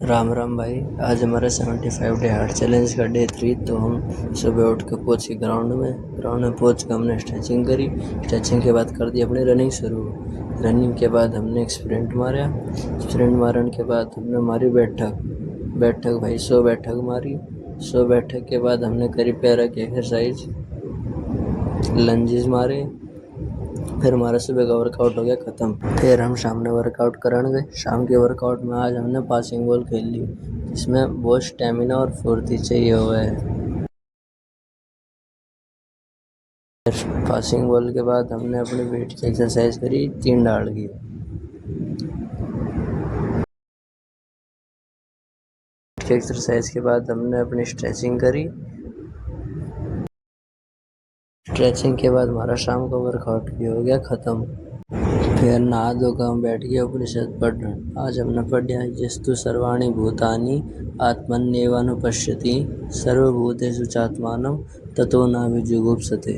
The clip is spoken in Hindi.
राम राम भाई। आज हमारा 75 डे हार्ड चैलेंज का डे 3। तो हम सुबह उठ के पहुँचे ग्राउंड में पहुँच के हमने स्ट्रेचिंग करी। स्ट्रेचिंग के बाद कर दी अपनी रनिंग शुरू। रनिंग के बाद हमने एक स्प्रिंट मारने के बाद हमने मारी बैठक भाई 100 बैठक मारी। 100 बैठक के बाद हमने करी पैरा की एक्सरसाइज, लंजेस मारे। फिर हमारा सुबह का वर्कआउट हो गया ख़त्म। फिर हम शाम में वर्कआउट कराने गए। शाम के वर्कआउट में आज हमने पासिंग बॉल खेल ली, जिसमें बहुत स्टेमिना और फुर्ती चाहिए हुआ है। फिर पासिंग बॉल के बाद हमने अपने वेट की एक्सरसाइज करी, 3 डाल की। एक्सरसाइज के बाद हमने अपनी स्ट्रेचिंग करी। स्ट्रेचिंग के बाद हमारा शाम का वर्कआउट भी हो गया ख़त्म। फिर नहा धोकर हम बैठ गए उपनिषद पढ़ने। आज हमने पढ़ा यस्तु सर्वाणि भूतानि आत्मन्येवानुपश्यति सर्वभूतेषु चात्मानं ततो न विजुगुप्सते।